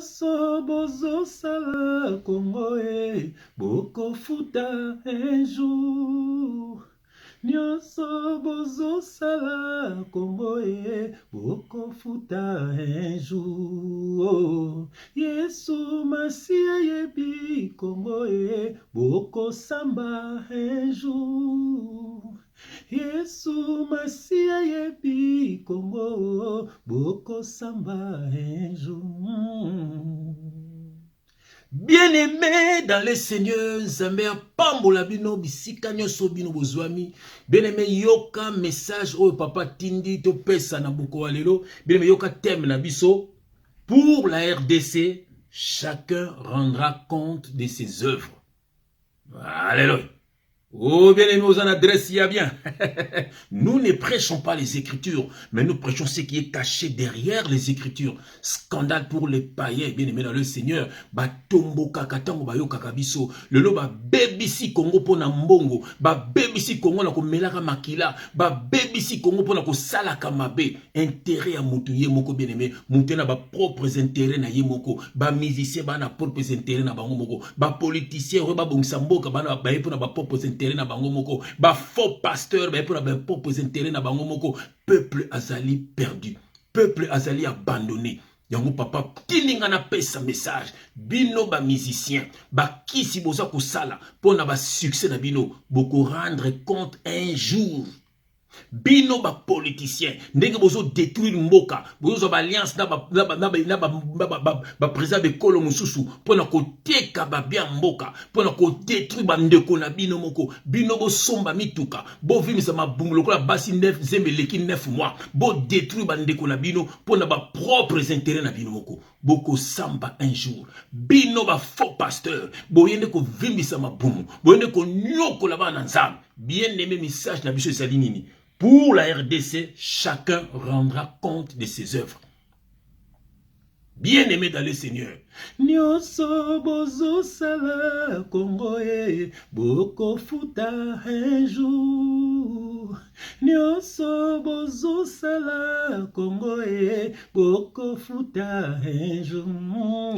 Nyonso bozo sala Congo boko futa un jour. Nyonso bozo sala Congo boko futa un jour. Yesu Masia yebi Congo boko samba un jour. Yesu Masia yebi Congo boko samba un jour. Bien-aimé dans le Seigneur, Nzambe pambola bino bisika nyonso bino bozwami. Bien-aimé yoka message oyo papa tindi to pesa na buko walelo. Bien-aimé yoka thème na biso pour la RDC, chacun rendra compte de ses œuvres. Alléluia. Oh bien-aimé, aux en adresse, il y a bien. Nous ne prêchons pas les Écritures, mais nous prêchons ce qui est caché derrière les Écritures. Scandale pour les païens, bien-aimés dans le Seigneur. Batombo kakatango bayo kakabiso. Le lo ba bebisi Congo pona mbongo. Ba bebisi Congo na ko melaka makila. Ba bebisi Congo pona ko salaka mabe. Intérêt à mutu ye moko bien-aimé. Mutu na ba propres intérêts na ye moko. Ba musicien ba na propres intérêts na bango moko. Ba politicien ba bongisa mboka ba na ba pona ba propres intérêts na bango moko, ba faux pasteur ba pour ba propres intérêts na bango moko. Peuple azali perdu, peuple azali abandonné. Yango papa tilinga na pesa message bino ba musicien ba kisi boza ko sala pona ba succès na bino boko rendre compte un jour. Bino ba politicien ndenge bozo détruire mboka bozo ba alliance na ba président de kolo mususu pona ko teka ba bien mboka pona ko détruire ba ndeko na bino moko bino bo somba mituka bo vimisa mabumbu lokola basi 9 zemeleki 9 mois bo détruire ba ndeko na bino pona ba propres intérêts na bino moko boko samba un jour bino ba faux pasteur boyende ko vimisa mabumbu boyende ko nyokola bana nzambe. Bien aimé message na biso salinini. Pour la RDC, chacun rendra compte de ses œuvres. Bien-aimé dans le Seigneur. Nyonso bozo sala Congo boko futa un jour. Nyonso bozo sala Congo boko futa un jour.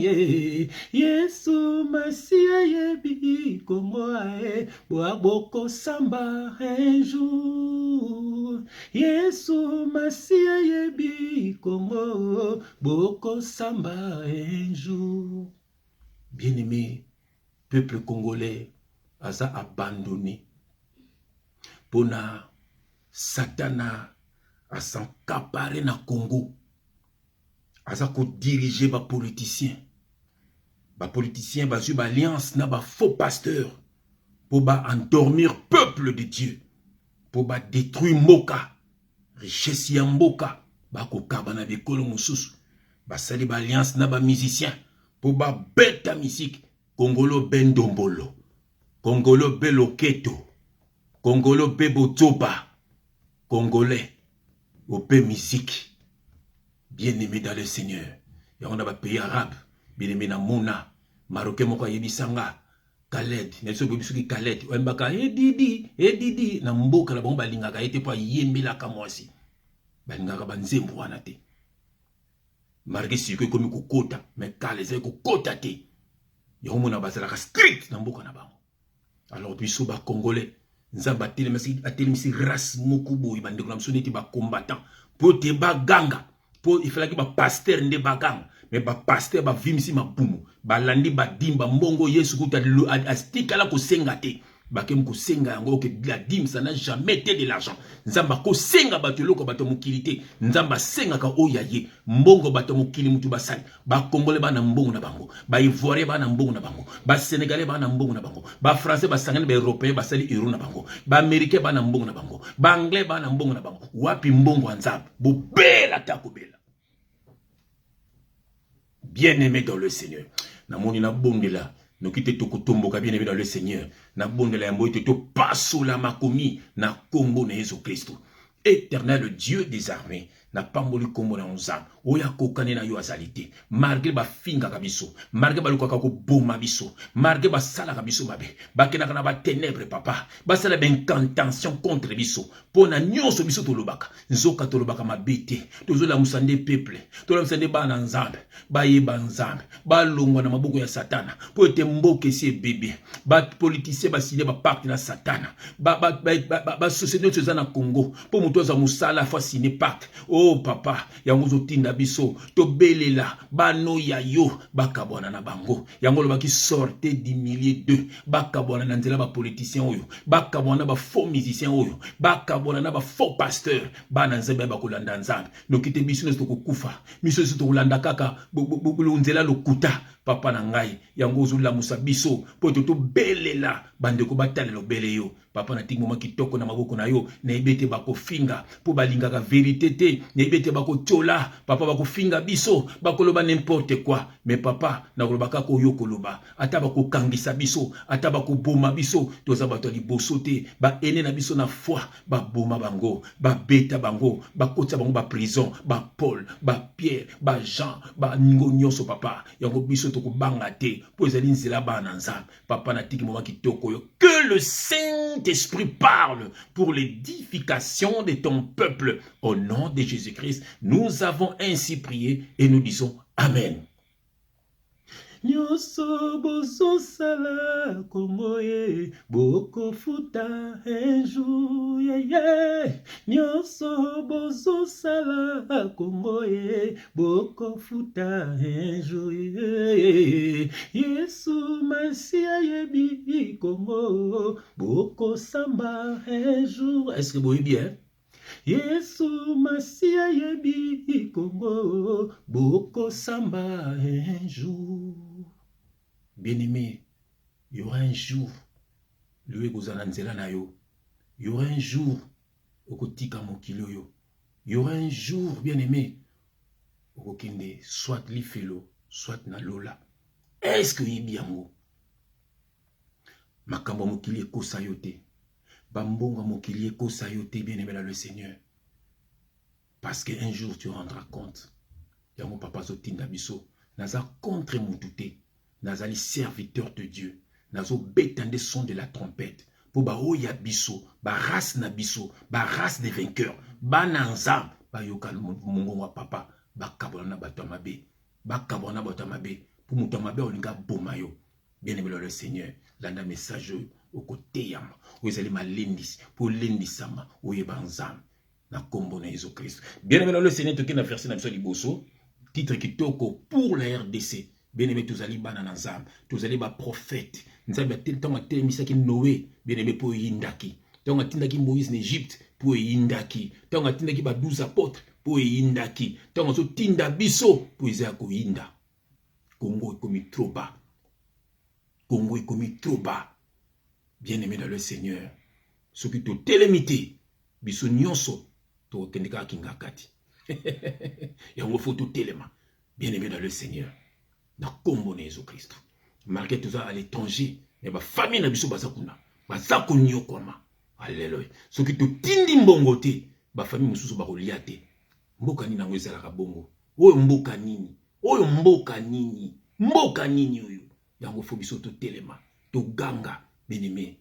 Yesu Masia yebi Congo boko samba un jour. Yesu Masia yebi Congo boko samba un jour. Bien-aimé, peuple congolais a abandonné. Pona Satana a s'encaparé na Congo. Asa ko diriger ba politicien. Ba politicien ba su ba alliance na ba faux pasteur. Pour ba endormir peuple de Dieu. Pour ba détruire Moka. Richesse ya Mboka. Ba ko kabana de kolo mususu. Ba sali ba alliance na ba musicien. Pour ba beta musique. Congolo bendombolo. Congolo beloketo. Congolo bebotoba. Congolais. Ope musique. Bien-aimé dans le Seigneur. Et on a ba pays arabe. Bien-aimé na Mouna. Marocain moko yebisanga. Khaled. Nelson Bobisuki Khaled. Wembaka edidi. Na mboka la bango balingaka ete po yembela kamwasi. Balingaka banzembo wana te. Marqué si que comme kokota. Mais kale zé kokota te. Yomona bazalaka strict na mboka na bango. Alors biso ba congolais. Nzamba atelemisi race moko boy bandeko na msoneti ba combattant. Po te ba ganga. Po il fallait que ba pasteur nde ba ganga. Mais ba pasteur ba vimisi mabumu. Ba landi ba dimba mbongo Yesu kuta astika la ko senga te. Bakem ko senga yango que la dîme ça n'a jamais été de l'argent. Nzamba ko senga bato loko bato mukilité. Nzamba senga ka oyaye. Mbongo bato mukili mutu basali. Ba congolais ba na mbongo na bango. Ba ivoirien ba na mbongo na bango. Ba sénégalais ba na mbongo na bango. Ba français ba sangane ba européen ba sali euro na bango. Ba américain ba na mbongo na bango. Ba anglais ba na mbongo na bango. Wapi mbongo nzamba. Bo bela takobela. Bien-aimé dans le Seigneur. Na moni na bondela. Nous quittons tout kutumboka bien-aimé dans le Seigneur. Na bondela ya mboite to paso la makomi na Congo na Jésus Christ. Éternel Dieu des armées, na pamboli kombo na nzambe oya kokane na yo azalite malgré ba finga kabiso malgré ba lukaka ko boma biso malgré ba sala kabiso mabe bakena na ba ténèbres papa ba sala ba incantation contre biso pona nyonso biso tolobaka nzoka tolobaka mabete tozola musande peuple tozola musande bana nzambe ba yeba nzambe ba longwa na maboko ya satana po ete mboke si bébé ba politicien ba signé ba pacte na satana ba société tozana na Congo po muto za musala fa signé pacte oh papa yango zotinda biso to belela bano ya yo bakabwana na bango yango lobaki sortez du milieu d'eux bakabwana na nzela ba politicien oyo bakabwana ba faux musicien oyo bakabwana na ba faux pasteur bana nzembe bakolanda nzambe nokite biso nesto kokufa miso nesto kolanda kaka nzela lokuta papa na ngai yango zolamusa biso po to belela bandeko batalelo bele yo papa na tingo makitoko na maboko na yo na ebete bakofinga po balingaka vérité te na ebete bakochola papa bakofinga biso bakoloba n'importe quoi mais papa na kolobaka ko yo koloba ata bakokangisa biso ata bakoboma biso toza bato liboso te ba ene na biso na foi baboma bango babeta bango bakotsa bango ba prison ba Paul ba Pierre ba Jean ba ningo nyonso papa yango biso tokobanga te po ezali nzela bana nzambe papa na tiki moma kitoko yo que le Saint-Esprit parle pour l'édification de ton peuple au nom de Jésus-Christ nous avons ainsi prié et nous disons Amen. Nyonso bozo sala Kongo ye boko futa un jour nyonso bozo sala Kongo ye boko futa un jour Yesu Masia yebi Kongo boko samba un jour. Est-ce que vous voyez bien? Yesu Masia yebi Kongo boko samba un jour. Bien-aimé, il y aura un jour, il y aura un jour, il y aura un jour, bien-aimé, soit l'ifelo, soit na lola. Est-ce que il y a un makambo mokili ko sayote, bambonga mokili ko sayote, bien-aimé dans le Seigneur. Parce qu'un jour tu rendras compte. Yango papa zotinda biso, naza contre mutute. Nazali serviteur de Dieu. Nazo betande son de la trompette. Pour ba oya biso, ba race na biso, ba race des vainqueurs. Ba nanzam, ba yokal mungo wa papa, ba kabona batamabe. Ba kabona batamabe. Pour mutamabe olinga bomayo. Bien-aimé le Seigneur, landa message au côté yama. Vous allez malindis, pour lindisama, oye banzam. Na kombo na Jésus Christ. Bien-aimé le Seigneur, tu na verset na biso liboso. Titre kitoko pour la RDC. Bien-aimé, tous allez bananazam, tous allez ba prophète. Nous avons tel temps à tel misaki Noé, bien-aimé pour yindaki. Tant à tindaki Moïse en Égypte pour yindaki. Tant à tindaki ba 12 apôtres pour yindaki. Tant à tinda biso pour izako yinda. Congo est commis trop bas. Congo est commis trop bas. Bien-aimé dans le Seigneur. Ce qui te télémité, biso nyonso, to kendeka kingakati. Yango faut tout téléma. Bien-aimé dans le Seigneur. Na kombo na Jésus Christ. Malgré tout ça à l'étranger, mais ba famille na biso bazakuna. Bazako nyokoma. Alléluia. Ce qui te tindi mbongo te, ba famille mususu ba kolia te. Mboka nini nango ezalaka bongo. Oyo mboka nini? Oyo mboka nini? Mboka nini oyo? Yango fo biso to telema, to ganga, bien-aimé.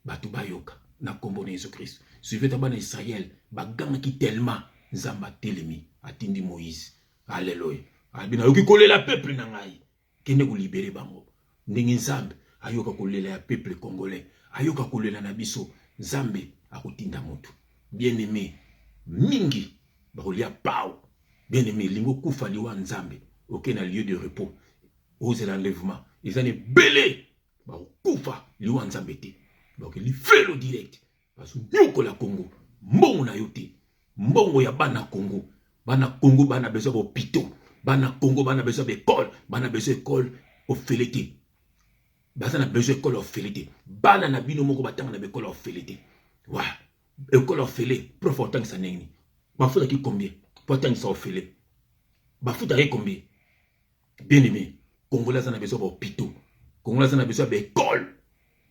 Bato bayoka na kombo na Jésus Christ. Suivez d'abord Israël, ba ganga ki tellement nzamba telemi atindi Moïse. Alléluia. Abina yoki kolela peuple na ngai kende ko libérer bango ndenge nzambe ayoka kolela ya peuple congolais ayoka kolela na biso nzambe akotinda moto bien-aimé mingi bakolia pao bien-aimé lingo kufa liwa nzambe okena lieu de repos ose l'enlèvement ezane belé bakokufa liwa nzambe te donc li felo direct parce que nyoko la Congo mbongo na yote mbongo ya bana Congo bana besoin d'hôpitaux. Bana Congo, bana besoin d'école, bana besoin d'école au félété. Bana besoin d'école au félété. Bana na bino moko batanga na école au félété. Wa, école au félé, prof autant que ça nengi. Ba futa ki combien? Pourtant ça au félé. Ba futa ki combien? Bien-aimé, Congolais en a besoin d'hôpitaux. Congolais en a besoin d'école.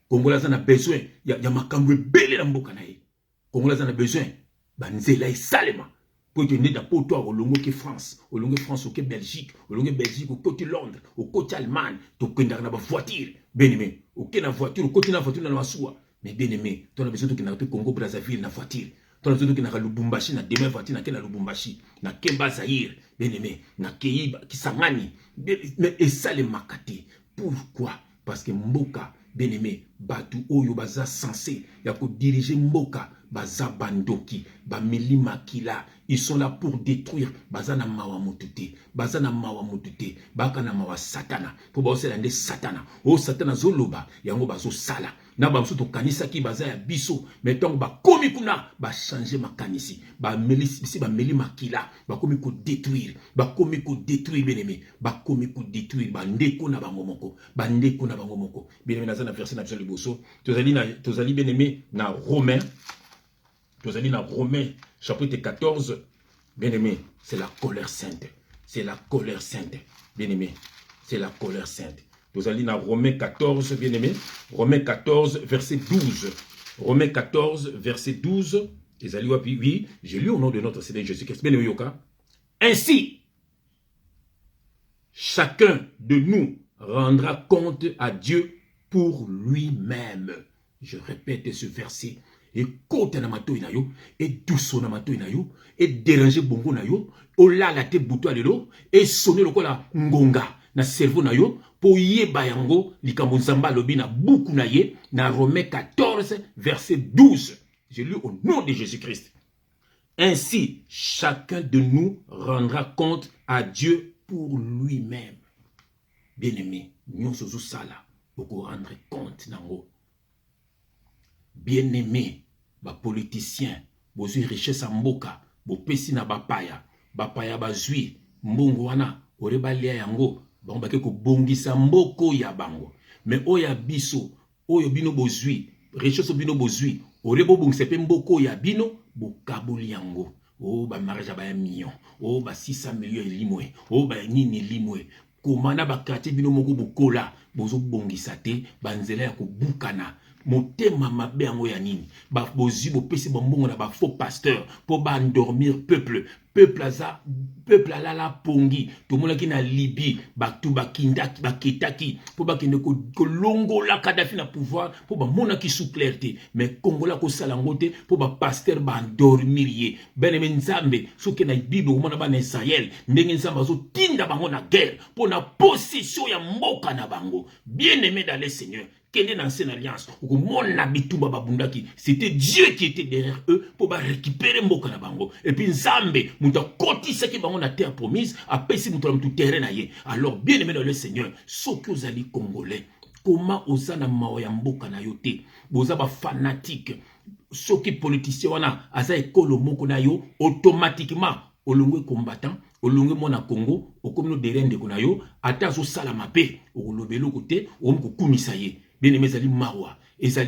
Congolais en a besoin ya makambo belé na mboka na ye. Congolais en a besoin ba nzela salema. pour te né d'apo toi au longo que France, au longo France au Belgique, au longo Belgique au côté Londres, au côté Allemagne, to kenda na ba voiture, bien aimé, au na voiture, au côté na voiture na masua, mais bien aimé, toi na besoin de na Congo Brazzaville na voiture. Toi na besoin de na Lubumbashi na demain voiture na kena Lubumbashi, na Kemba Zaïre, bien aimé, na Keiba Kisangani, mais et ça les makati. Pourquoi? Parce que mboka bien aimé, batu oyo baza censé ya ko diriger mboka baza bandoki, ba milima kila, ils sont là pour détruire bazana mawa mutute, bazana mawa mutute, baka na mawa satana, pour bosela nde satana, o satana zoloba, yango bazo sala, na ba msuto kanisa ki baza ya biso, metongo ba komi kuna, ba changer makanisi, ba milima kila, ba komi ko détruire, bien aimé, ba komi ko détruire, ba ndeko na bango moko, bien aimé na verset na biso liboso, tozali bien aimé na Romains. Nous allons dans Romains chapitre 14, bien aimé, c'est la colère sainte. C'est la colère sainte, bien aimé. C'est la colère sainte. Nous allons dans Romains 14, bien aimé. Romains 14, verset 12. Romains 14, verset 12. Oui, j'ai lu au nom de notre Seigneur Jésus-Christ. Bien aimé, Yoka. Ainsi, chacun de nous rendra compte à Dieu pour lui-même. Je répète ce verset. Et côte na matoi na yo, et douce na matoi na yo, et déranger bongo na yo, o la la te bouto alelo, et sonner le kola ngonga na cerveau na yo, pour ye bayango, likambo nzamba lobi na buku na ye, na Romains 14, verset 12. J'ai lu au nom de Jésus-Christ. Ainsi, chacun de nous rendra compte à Dieu pour lui-même. Bien-aimé, nous sommes sala, pour rendre compte nango. Bien-aimé, ba politicien, bozui richesse a mboka, bo pesi na bapaya bazui, mbongo wana, oreba lia yango, bango bake ko bongisa mboko ya bango. Mais oya biso, oyo bino bozui, richesse bino bozui, orebo bongisa pe mboko ya bino, bo kaboli yango. Oh ba mariage ba million, oh ba 600 millions limwe, oh ba nini limwe. Komana ba quartier bino moko bokola, bozo bongisa te, banzela ya ko bukana. Motema mabe yango ya nini ba bozi bo pesi bombongo na ba faux pasteur pour ba endormir peuple ala la pongi to mona ki na Libye ba tu ba kindaki ba ketaki pour ba kende ko longola Kadhafi na pouvoir pour ba mona ki sous clarté mais Kongola ko sala ngote pour ba pasteur ba endormir ye beneme nzambe soki na Bible ko mona ba na Israël ndenge nzamba zo tinda bango na guerre pour na possession ya mboka na bango bien-aimé dans le Seigneur. Quelle est l'ancienne alliance? C'était Dieu qui était derrière eux pour récupérer Mboka na bango. Et puis Nzambe, mouta koti ce qui bango na terre promise, après si mouta tout terrain na ye. Alors bien aimé dans le Seigneur, ce que vous allez congolais, comment osana maoya Mboka na yote, boza ba fanatique, ce qui politicien wana aza ekolo moko na yo automatiquement olongwe combattant olongwe mona Congo okomino derende kuna yo ata zo sala mabe okolobelo kote omko kumisa ye. Bien aimé, ezali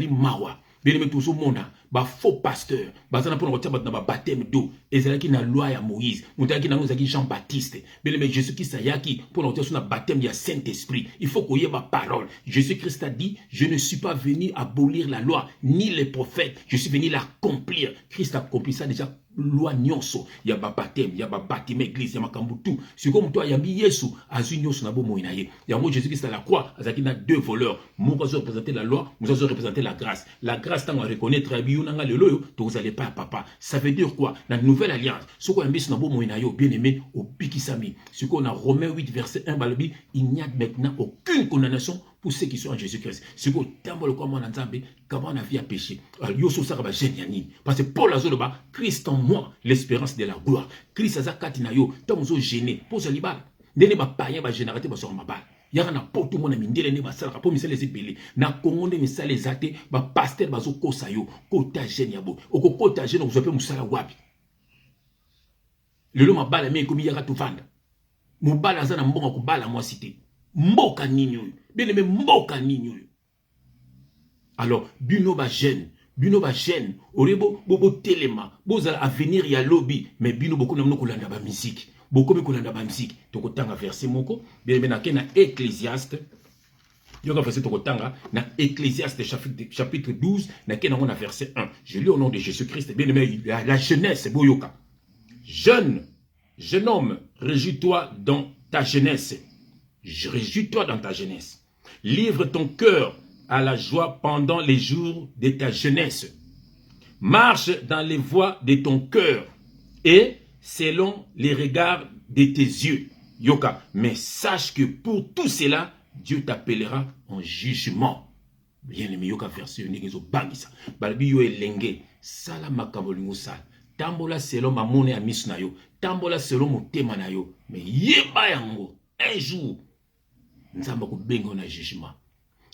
mawa. Bien aimé, tout ce monde, ba faux pasteur, bazana pour nous na ba baptême d'eau, ezalaki na loi ya Moïse, mutaki na ngozaki Jean-Baptiste. Bien aimé, Jésus-Christ sayaki pour nous na baptême ya Saint-Esprit. Il faut qu'on y ait ma parole. Jésus-Christ a dit, je ne suis pas venu abolir la loi ni les prophètes, je suis venu l'accomplir. Christ a accompli ça déjà. Loi nyonso ya ba baptême ya ba bâtiment église ya makambu tout c'est comme toi yambi Yesu azu nyonso na bomo ina ye yango Jésus Christ à la croix azaki na deux voleurs moko zo représenter la loi nous zo représenter la grâce tant on reconnaître biyu nanga lelo yo to vous allez pas papa ça veut dire quoi la nouvelle alliance ce qu'on yambi na bomo ina yo bien aimé au bikisami ce qu'on a Romains 8 verset 1 balobi il n'y a maintenant aucune condamnation pour ceux qui sont en Jésus-Christ. C'est que tant le comment on a vie à péché. Parce que Paul a dit Christ en moi, l'espérance de la gloire. Christ a dit nayo tant on gêné pour se libérer. N'est pas païen va générer sur ma balle. Y'a na poto mona mindele ne basala po misale zebele na Congo nde misale zate ba pasteur bazo kosa yo kota jeune yabo oko kota jeune ozope musala wapi lelo mabala me komi yaka tovanda mobala za na mbonga ko bala moi cité mboka nini oyo bien aimé mboka nini oyo alors bino ba jeune orebo bobo telema bozala avenir ya lobby mais bino beaucoup na mnoko landa ba musique beaucoup me kolanda ba musique tokotanga verset moko bien aimé na kena Ecclésiaste yoka verset tokotanga na Ecclésiaste chapitre 12 na kena on a verset 1 je lis au nom de Jésus-Christ bien aimé la jeunesse boyoka Jeune homme, réjouis-toi dans ta jeunesse. Réjouis-toi dans ta jeunesse. Livre ton cœur à la joie pendant les jours de ta jeunesse. Marche dans les voies de ton cœur et selon les regards de tes yeux. Yoka, mais sache que pour tout cela, Dieu t'appellera en jugement. Bien aimé, yoka verset unique, bangisa. Balbi yo elenge, sala makabolingo sala. Tambola selon ma monnaie à misnayo. Tambola selon mon tema na yo. Mais yeba yango, un jour, nous avons bengo na jugement.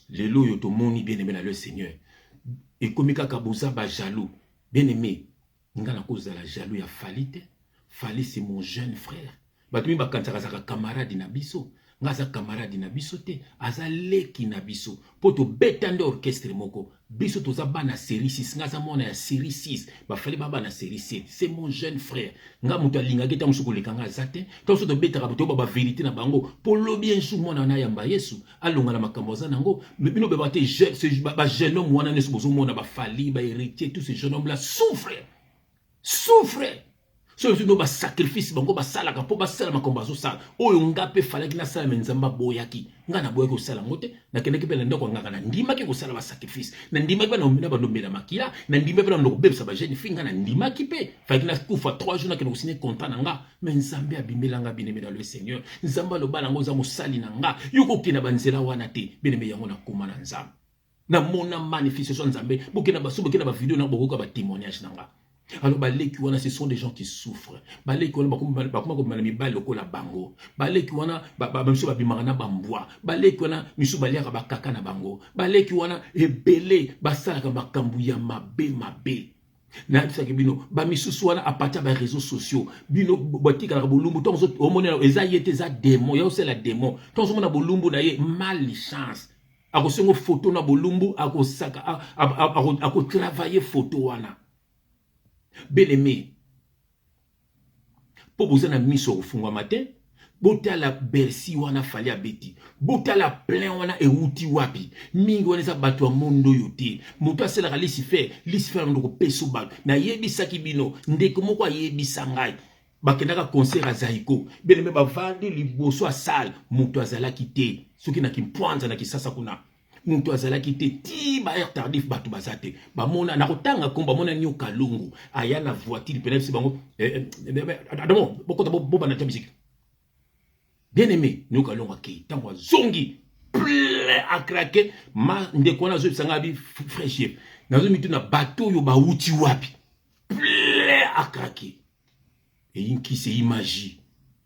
Lelo yo to moni bien aimé na le Seigneur. Et comme kakaboza ba jaloux. Bien aimé, ngana cause la jaloux ya falite. Fali c'est mon jeune frère. Batumi ba kansaka saka camarade na biso. Ngaza camarade na biso te. Aza leki na biso. Poto betande orchestre moko. Biso toza ba na série 6. Ngaza mona ya série 6. Ba fali ba na série 7. C'est mon jeune frère. Nga muto alinga geta musuko lekanga zate. Tonso to betaka boto ba vérité na bango. Polo bien chou mona na yamba Yesu. Alonga na makambo za nango. Bino be bate ba jeune homme wana nesu bozo mona ba fali ba héritier tous ces jeunes hommes là souffrent. Souffrent. So no ba sacrifice bango ba sala ka po ba sala makomba zo sala oyo ngape fala kina sala menzamba boyaki ngana boye ko sala ngote na kende ke pele ndoko ngaka na ndima ke ko sala ba sacrifice na ndima ke na omina ba ndomela makila na ndima pe na ndoko bebsa ba jeune finga na ndima ki pe fa kina kufa 3 jours na kende ko signer contrat na nga mais nzambe abimela nga bineme na le Seigneur nzamba lo bala ngo za mosali na nga yoko kina banzela wana te bineme yango na koma na nzambe na mona manifestation nzambe bokena ba subo kena ba video na bokoka ba témoignage na nga. Alors, ce sont des gens qui souffrent. Balé qui wana bakoma mibali lokola bango. Balé qui wana miso babimana bambwa. Balé qui wana miso baliaka bakaka na bango. Balé qui wana ebele basalaka makambu ya mabe. Na tsaki bino ba misusu wana apatia ba réseaux sociaux. Bino botika na bolumbu tonzo omona ezayete za démon. Ya osela démon. Tonzo mona bolumbu na ye malchance. Akosengo photo na bolumbu akosaka ako travailler photo wana. Bien-aimé, pour vous en mis au fond matin, bota la bersi wana fali abeti, bota la plein wana e uti wapi, mingi wana za batu wa mondo yote, muta sela ka lisifer ndoko peso batu, na yebi sakibino, ndeko moko yebi sangai, bakendaka concert a Zaiko, bien-aimé bavandi liboso a salle, muto azala kite, soki na kimpwanza na kisasa kuna. Muntu azala kite ti ba air tardif batu bazate ba mona na kotanga komba mona nyo kalungu aya na voiture penepsi bango adamo bokota boba na tabisiki bien aimé nyo kalungu akei tango zongi plein à craquer ma ndeko na zo sanga bi fraîcheur na zo mitu na bateau yo ba uti wapi plein à craquer et inki c'est magie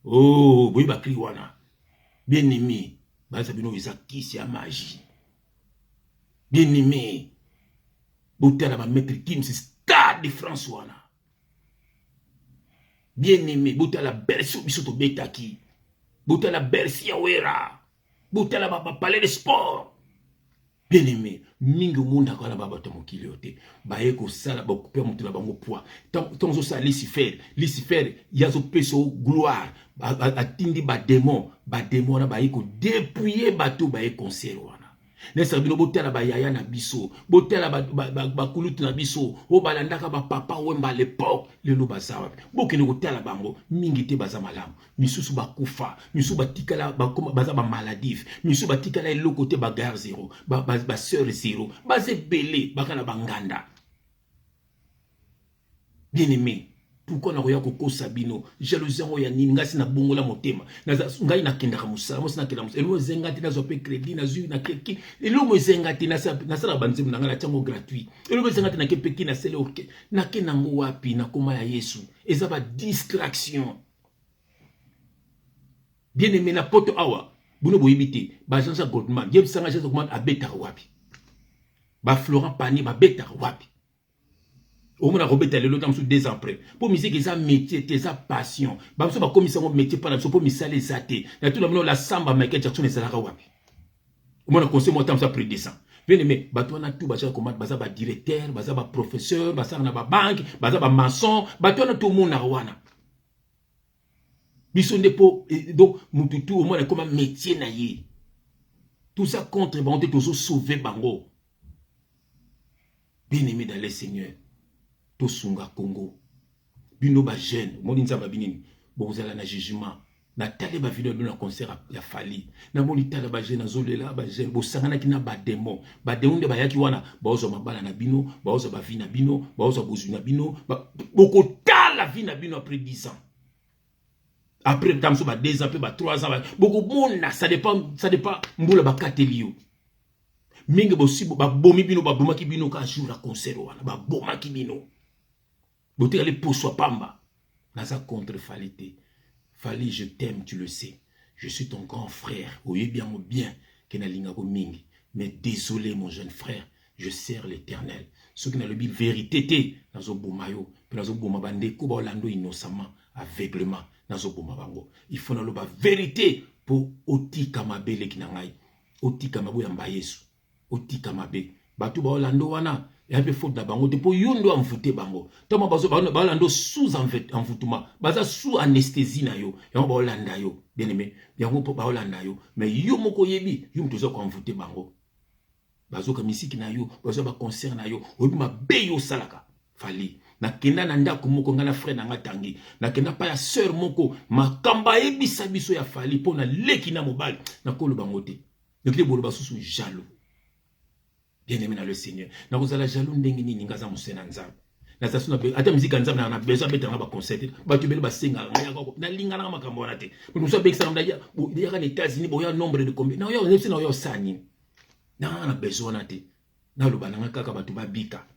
oh boy ba kri wana bien aimé ba sabino izaki c'est magie. Bien-aimé, Boutala va mettre Kim, c'est Stade de François. Bien-aimé, Boutala Bersi, Bisoto Betaki. Boutala Bersi Awera. Boutala va parler de sport. Bien-aimé, Mingo Munda Kala Baba Tomokiliote. Baeko Sala, Bakupé Moutula Bango Poa. Tonzo Sa Lucifer, Yazo Peso Gloire. Atindi ba démon na Baeko dépouiller bateau Baeko Concert. Nesa bino botela ba yaya na biso, botela ba kulutu na biso, o balandaka ba papa wemba l'époque, lelo bazawa. Bokene kotela bango, mingi te baza malamu. Misusu bakufa, misusu batikala baza ba maladif, misusu batikala eloko te ba gare zéro, ba sœur zéro, baze belé bakana banganda. Bien-aimé, pourquoi na roya koko sabino, jalousie ya nini ngasi na bongola motema. Ngai na kendaka musala, mosi na kendaka musala. Elo zengati na zope crédit na zu na keki. Elo mo zengati na sala banzimu na ngala chango gratuit. Elo mo zengati na kepeki na sele orke. Na kenango wapi na koma ya Yesu. Eza ba distraction. Bien-aimé na poto awa. Buno boyibite, ba Jean Goldman, yeb sanga Jean Goldman abeta wapi. Ba Florent Pagny ba beta wapi. Au moins, Robert a le temps sous 2 ans après. Pour musique, ils ont métier, ils ont passion. Bah, ça va comme ça, mon métier, par exemple, pour misaler les athées. Dans tout le monde, la samba, Michael Jackson, et Sarah Wapi. Au moins, on conseille mon temps, ça près de 200. Bien aimé, bah, toi, on a tout, bah, comment, bah, ça va directeur, bah, ça va professeur, bah, ça va banque, bah, ça va maçon, bah, toi, on a tout le monde, Narwana. Bisson dépôt, donc, Moutoutou, au moins, comme un métier, naïe. Tout ça contre, bah, on est toujours sauvé, bango. Bien aimé dans les seigneurs. Tosunga Congo. bino ba jeune moni nzamba binini bozala na jugement na tale ba vidéo na concert ya Fally na moni tale ba jeune azolela ba jeune bosangana kina ba démon nde bayaki wana baozo mabala na bino baozo ba vie na bino baozo bozu na bino boko tala vie na bino après 10 ans après tamso ba 2 ans ba 3 ans boko mona ça dépend mbula ba katelio mingi bosibo ba bomi bino ba bomaki bino ka jour à concert wana ba bomaki bino bote aller poswa pamba naza contre Fally te. Fally, je t'aime, tu le sais. Je suis ton grand frère. Oye bien ou bien, Kenalingago Mingi. Mais désolé, mon jeune frère, je sers l'Éternel. Ce qui n'a le but vérité, nazo bomayo, nazo bomabande, kuba olando innocemment, aveuglement, nazo bomabango. Il faut naloba vérité pour oti kamabe le kinangai, oti kamabo yamba Yesu, oti kamabe. Batu ba olando wana. Il y a des fautes d'abord. Pour yondo envoûté bango. Toma bazo balando sous envoûtement. Baza sous anesthésie na yo. Yango ba olanda yo. Bien aimé. Yango ba olanda yo. Mais yo moko yebi. Yo mtozo ko envoûté bango. Bazo ka misiki na yo. Bazo ba concert na yo. Obi ma beyo salaka. Fally. Na kenda na ndako moko ngana frère na ngatangi. Na kenda pa ya sœur moko. Makamba yebi sabiso ya Fally. Pona leki na mobali. Na kolo bango te. Nekile bolo basusu jaloux. Bien-aimé dans le Seigneur. Na kozala jaloux ndenge nini ngaza musena nzambe. Na sasuna be ata musique nzambe na besoin betanga ba concert. Ba tubele ba senga ngaya ko na lingana na makambo wana te. Pour nous so be extra ndaya ya ka États-Unis bo ya nombre de combien. Na yo nefsi na yo sani. Na besoin na te. Na loba na kaka batu ba bika.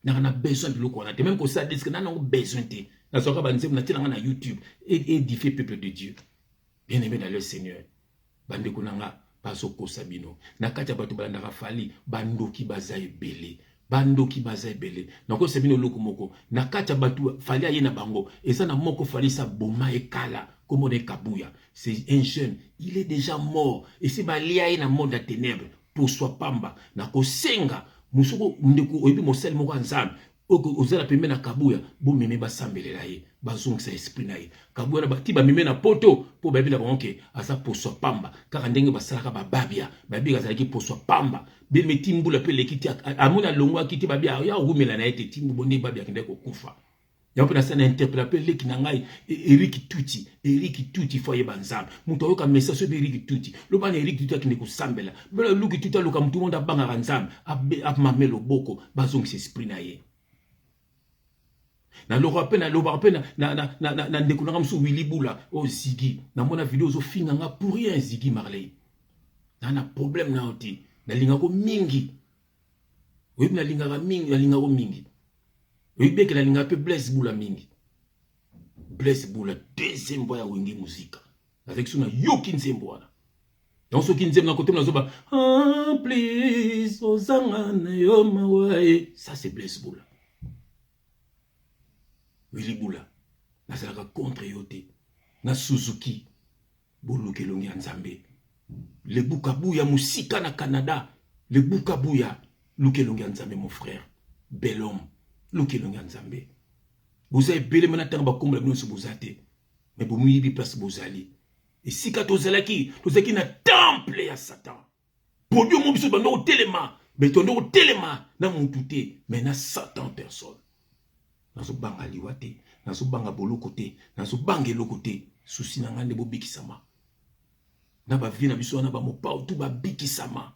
Na besoin de loko wana te. Même ko ça disque na besoin te. Na soka ba nzembo na tina na YouTube et édifier peuple de Dieu. Bien-aimé dans le Seigneur. Bande kunanga Pasoko Sabino. Nakata batu balanda Fally bandoki bazaye belé. Bandoki bazaye belé. Nako Sabino loko moko. Nakata batu Fally ayena bango. Et ça na moko Fally sa boma ekala. Comme on est Kabuya. C'est un jeune. Il est déjà mort. Et c'est balia na monde à ténèbres. Pour soi pamba. Nako senga. Musoko ndeko oyebi mosel moko nzambe. Ozala pembe na Kabuya. Bo meme basambelela ye. Bazong sa esprit na ye. Kabuya na bati ba meme na poto. Po babi la bonke. Asa poswa pamba. Kaka ndenge basalaka bababia. Babi gazalaki poswa pamba. Beme timbu la pe lekiti. Amuna longwa kiti babia. Ya rumela na ete timbu bonde babia kende kufa. Ya mpena sana interpela pe leki na ngai. Eric Tuti foye banzambe. Muto yoka message sobe Eric Tuti. Loba na Eric Tuti akinde kusambela. Bela luki Tuti aloka mtu monde abanga ranzambe. Mamelo boko. Bazong sa esprit na ye. Na ndeko na ngamso Willy Bula o Ziggy na mona vidéo zo finga nga pour rien Ziggy Marley na problème na oti na linga ko mingi oui na linga ko mingi oui beke na linga pe Blaise Bula mingi Blaise Bula deuxième voix ya wingi musique avec sona yoki nzembo wana donc soki nzembo na côté na zoba please ozanga na yo mawaye ça c'est Blaise Bula. Willy Bula, nazalaka contre yote, na Suzuki, boluke longi nzambe. Le bukabuya musika na Canada, le bukabuya, luke longi nzambe mon frère, bel homme, luke longi nzambe. Vous avez belé menatang ba komla bino subuzate, mais vous muyibi place bozali. Et si ka tozalaki na temple ya Satan. Pour Dieu mon biso bando au téléma, mais tondo au téléma na mututé, mais na Satan personne. Nazo banga liwate, nazo banga boloko te, nazo banga eloko te, souci na ngande bo bikisama. Na ba vie na biso na ba mopao tout ba bikisama.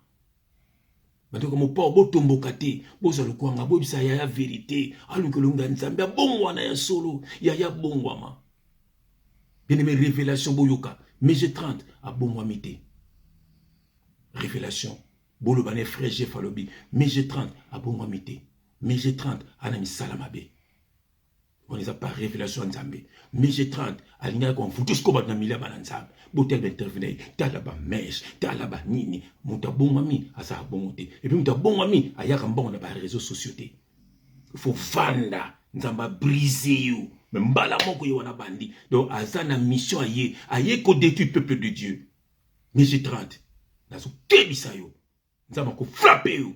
Bandoko mopao bo tomboka te, bo zalo kwanga bo bisa ya vérité, aluko longa nzambe bongwa na ya solo, ya bongwa ma. Bien-aimé révélation boyoka, mais j'ai 30 à bongwa mité. Révélation, bolo bané frère Jeff Alobi, mais j'ai 30 à bongwa mité. Mais j'ai 30 à nami salamabe. On les a pas révélation nzambe. Mais j'ai 30 à l'inga qu'on fout tout ce qu'on va dans milia bananzambe. Botel d'intervenir, t'as là-bas mèche, t'as là-bas nini, mouta bon ami à sa bonté. Et puis mouta bon ami à yakambon dans les réseaux sociaux. Il faut vanda, nzamba briser you. Mais mbala moko yo wana bandi. Donc azana mission aye ko détruire peuple de Dieu. Mais j'ai 30. Nazo kebisa yo. Nzamba ko frapper yo.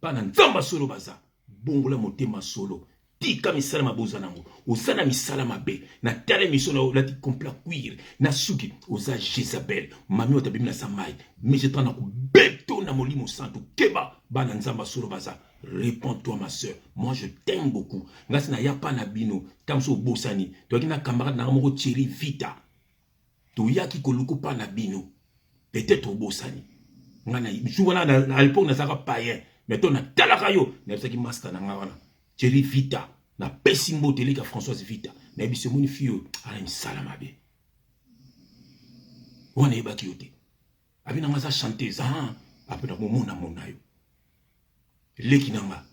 Pana nzamba solo baza. Bongola motema solo. Tika misala maboza nango. Osana misala mabe. Na tale mission na lati complet cuire. Na suki oza Jezabel. Mami otabimi na samai. Mais j'ai 30 na ko bête tona molimo santo keba bana nzamba solo baza. Réponds-toi ma soeur, moi je t'aime beaucoup. Ngasi na yapa na bino, tamso bosani, to na camarade na moko Thierry Vita. To yaki koluku pa na bino. Peut-être bosani. Ngana souvent à l'époque na saka païen, mais to na talaka yo, na saki master na ngana. Thierry Vita, na pesimbo teleka Françoise Vita. Na biso moni fio ala salama be. Wana ebaki yote. Abi na ngasa chanteuse, après na mona yo. Leki nanga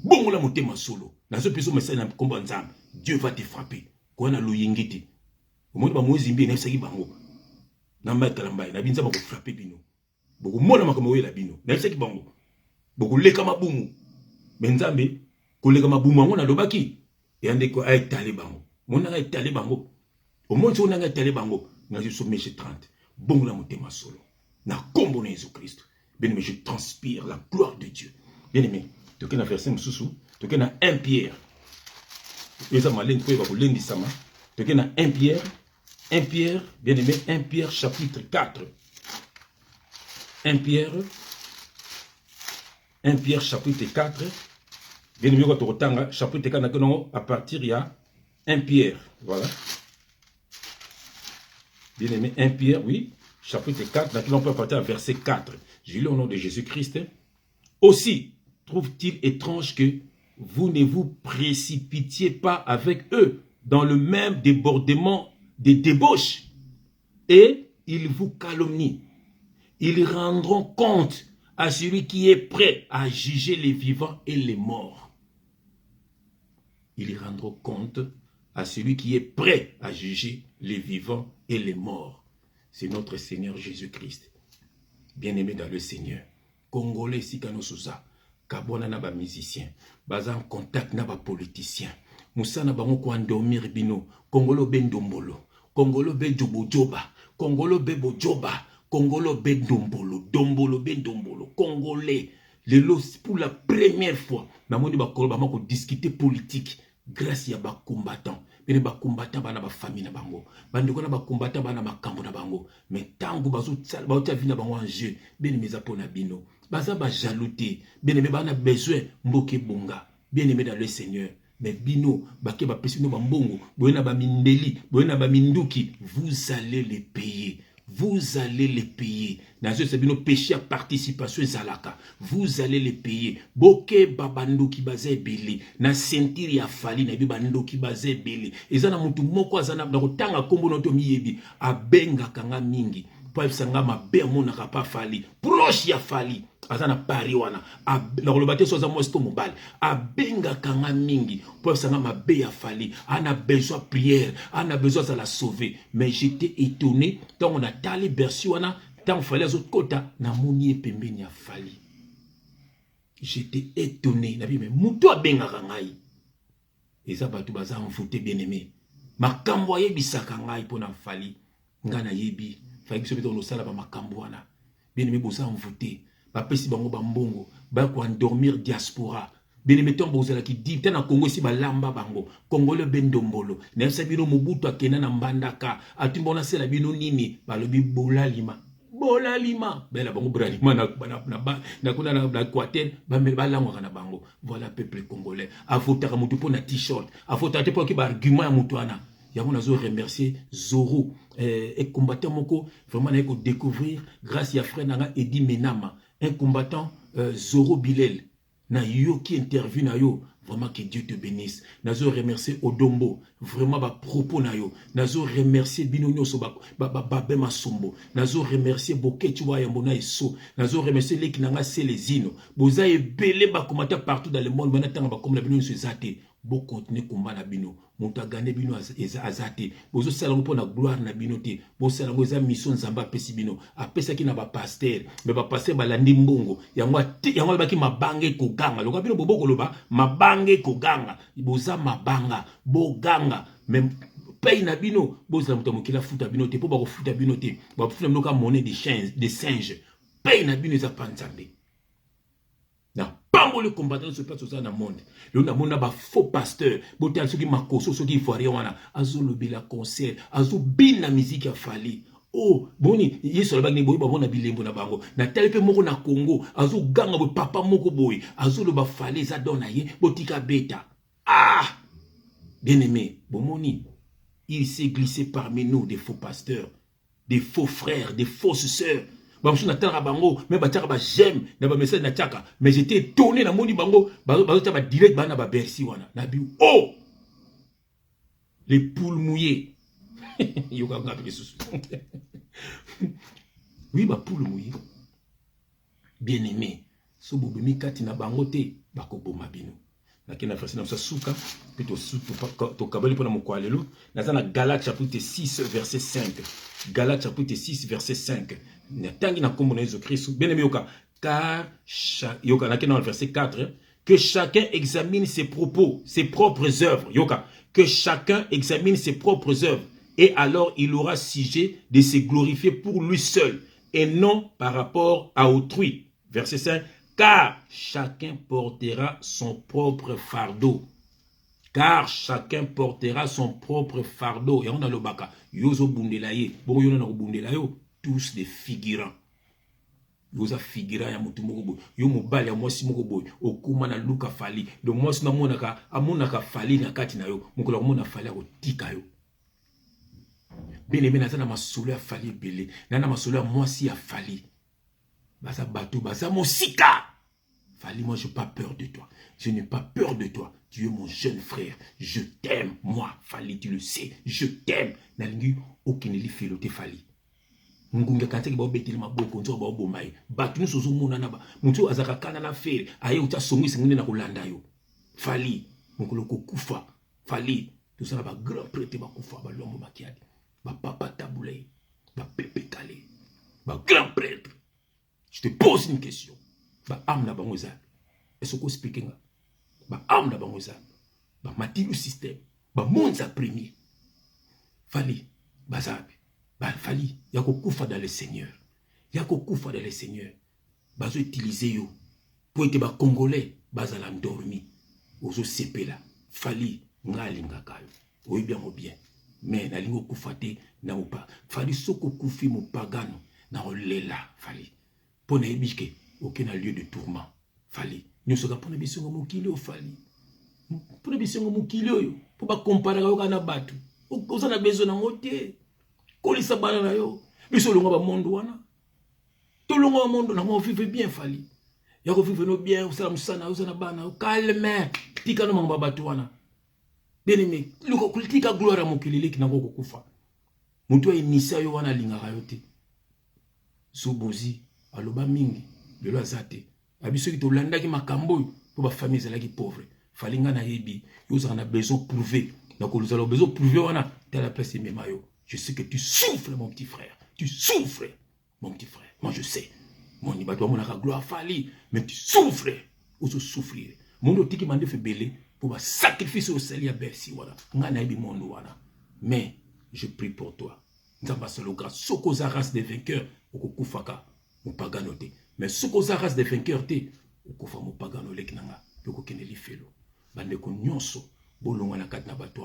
bongo la motema solo nazo peso message na komba nzambe Dieu va te frapper ko na loyengiti omoni ba mozi mbi na saki bango na mbaka mbaye na binza ba ko frapper bino boko mona makambo wela bino na saki bango boko leka mabumu benzambe ko leka mabumu ngo na lobaki yande ko ay tale bango mona ay tale bango omoni so na ay tale bango na je sommeche 30 bongo la motema solo na kombo na Jésus Christ bien mais je transpire la gloire de Dieu. Bien aimé, tu as un verset moussou, tu as 1 Pierre. Tu as un 1 Pierre, bien aimé, 1 Pierre chapitre 4. 1 Pierre chapitre 4. Bien aimé, chapitre 4, à partir il y a 1 Pierre. Voilà. Bien aimé, 1 Pierre, oui, chapitre 4, on peut partir à verset 4. Je lis au nom de Jésus-Christ. Aussi, trouve-t-il étrange que vous ne vous précipitiez pas avec eux dans le même débordement des débauches et ils vous calomnient. Ils rendront compte à celui qui est prêt à juger les vivants et les morts. Ils rendront compte à celui qui est prêt à juger les vivants et les morts. C'est notre Seigneur Jésus-Christ. Bien-aimé dans le Seigneur. Congolais sikano souza. Kabona na ba musicien, baza en contact na ba politicien. Musana bango ko endormir bino, Kongolo be ndombolo, Kongolo be jobojoba, Kongolo be bojoba, Kongolo be ndombolo, dombolo be ndombolo, Congolais. Pour la première fois, namoni ba koloba mako discuter politique grâce à ba combattant. Bene ba combattant bana ba famille na bango. Bandeko na ba combattant bana makambo na bango. Mais tango bazo tsala ba ota vina bango en jeu. Bene meza pona bino. Baza ba jalouté, bien aimé, ba na besoin mboke bonga, bien aimé dans le Seigneur. Mais bino, bake ba pesino ba mbongo, boyena ba mindeli, boyena ba minduki, vous allez les payer. Vous allez les payer. Dans ce bino péché à participation zalaka, vous allez les payer. Boke babando ki baze belé, na sentir ya fali na bibando ki baze belé. Ezana mutu moko azana na kotanga kombo noto miyebi, abenga kanga mingi. Po efsanga mabe monaka pa fali, proche ya fali. Azana pari wana na kolobate soza mosto mobile abenga kanga mingi pour sanga mabe ya fali ana besoin prière ana besoin de la sauver. Mais j'étais étonné quand on a tali bersi wana tant fallait les autres kota na moni pembeni ya fali. J'étais étonné na bi mais muto abenga kangai eza batu baza mvoté bien aimé makambo yebisaka ngai pona fali ngana yebi fali biso beto no sala ba makambo wana bien aimé boza mvoté. Bapesi bango bambongo ba ko endormir diaspora bene meton bozala ki dit na Congo si balamba bango Congolais bendombolo na sabino Mobutu akena na mbandaka atimbona sela bino nini balobi bolalima bela bango bralima na kuna na Equateur balangwa na bango. Voilà peuple congolais avotaka mutu po na t-shirt avotaka te po ki ba argument ya mutu ana. Yango nazo remercier Zoro et combattant moko vraiment na ko découvrir grâce à frère nanga Edi Menama. Un combattant Zoro Bilel na yo qui interview na yo vraiment que Dieu te bénisse. Nazo remercier Odombo vraiment ba propos na yo. Nazo remercier Binonyo so ba Masombo. Nazo remercier Bokechi wa Yambona eso. Nazo remercier Leki nanga Selezino. Boza ebele ba commentaire partout dans le monde. Maintenant ba comme la bino so zate. Bo continuer combat na bino. Monta gagner bino azate. Bozo salango po na gloire na bino te. Bo salango za mission nzamba pesi bino. Apesa ki na ba pasteur. Mais ba pasteur balandi mbongo. Yango baki mabange ko ganga. Loka bino boboko loba mabange ko ganga. Boza mabanga bo ganga. Même paye na bino. Boza muta mokila futa bino te. Po ba ko futa bino te. Ba futa bino ka monnaie de singe. Paye na bino za panzambe. Na pambo le combattant se passe dans le monde. Le monde a faux pasteur. Botel ceux qui makoso ceux qui ivoirien wana azolo bila concert, azo bin la musique a fali. Oh, boni, yeso la bagni boy ba mona bilembo na bango. Na talipe moko na Congo, azo ganga bo papa moko boy, azo lo ba fale za dona ye, botika beta. Ah! Bien-aimé, bomoni, il s'est glissé parmi nous des faux pasteurs, des faux frères, des fausses sœurs. Bamsou na tara bango, mais batara ba j'aime, na ba message na tchaka, mais j'étais étonné na moni bango, ba ta ba direct ba na ba Bercy wana. Na bi oh! Les poules mouillées. Oui, ma poule mouillée. Bien aimé. So bobemi kati na bangote bako boma bino. Na kena verset na souka pito to kabali pona mokwalelo. Na za na Galates chapitre 6 verset 5. Galates chapitre 6 verset 5. Na tangi na kombo na Jésus Christ. Bien aimé yoka. Car yoka na kena verset 4 que chacun examine ses propos, ses propres œuvres. Yoka. Que chacun examine ses propres œuvres. Et alors il aura sujet de se glorifier pour lui seul et non par rapport à autrui. Verset 5. Car chacun portera son propre fardeau. Car chacun portera son propre fardeau. Et on a le baka. Yozo bundelaye. Bon, yon a bundelayo. Tous des figurants. Yoza figurant ya mutu moko boy. Yo mobali ya mwasi moko boy. Okuma na luka fali. Do mwasi na monaka. Amonaka fali na kati na yo. Moko la mona fali ya kotika yo. Bien-aimé, na masolo ya fali belé. Na masolo ya mwasi ya fali. Baza bateau, baza mosika. Fali, moi, je n'ai pas peur de toi. Je n'ai pas peur de toi. Tu es mon jeune frère. Je t'aime, moi. Fali, tu le sais. Je t'aime. Nalingi, aucun li filote Fali. Ngunga kanteki ba obeteli maboko nzo ba obomai. Batu nusozo mona na ba. Mutu azaka kana na fere. Aye uta songisi ngine na kolanda yo. Fali, mokolo kokufa. Fali, tout ça ba grand prêtre ba kufa ba lombo makiadi. Ba papa taboulé. Ba pepe calé. Ba grand prêtre. Je te pose une question. Ba amna bango za. Est-ce que speaking ba amna bango za. Ba matilu système. Ba monza premier. Fali, bazabi. Ba fali, yako kufa dans le Seigneur. Yako kufa dans le Seigneur. Bazo utiliser yo. Pour être ba Congolais, bazala endormi. Ozo sepela. Fali, ngali ngakayo. Oui bien ou bien. Mais na lingo kufate na upa. Fali soko kufi mo pagano. Na olela, fali. Pona ebike, aucun lieu de tourment. Fali. Nous sommes pour les bisons mukilo fali. Pour les bisons mukilo yo. Pour pas comparer au kana batu. Oza na besoin na ngote. Kolisa bana na yo. Biso longa ba monde wana. To longa ba monde na mo vivre bien fali. Ya ko vivre no bien, usala musana, usana bana, calme. Tika no mamba batu wana. Bien-aimé, luko kulitika gloire mukilile kinango kokufa. Mutu inisa yo wana linga yote. Sobozi aloba mingi lelo azate abiso ki to landaki makambo po ba famille zalaki pauvre falinga na yebi yo na besoin prouver donc nous allons besoin prouver wana à la place de memayo. Je sais que tu souffres mon petit frère, tu souffres mon petit frère, moi je sais mon ibato mon aka gloire fali mais tu souffres ou souffrir mon tiki mande fe belé pour ba sacrifice au sel ya Bercy wana nga na yebi mon wana mais je prie pour toi nzamba solo grâce soko za race des vainqueurs okukufaka mopagano te mais soko za race des vainqueurs te okufa mopagano leki nanga peko kene lifelo bande ko nyonso bolongwa na kati na bato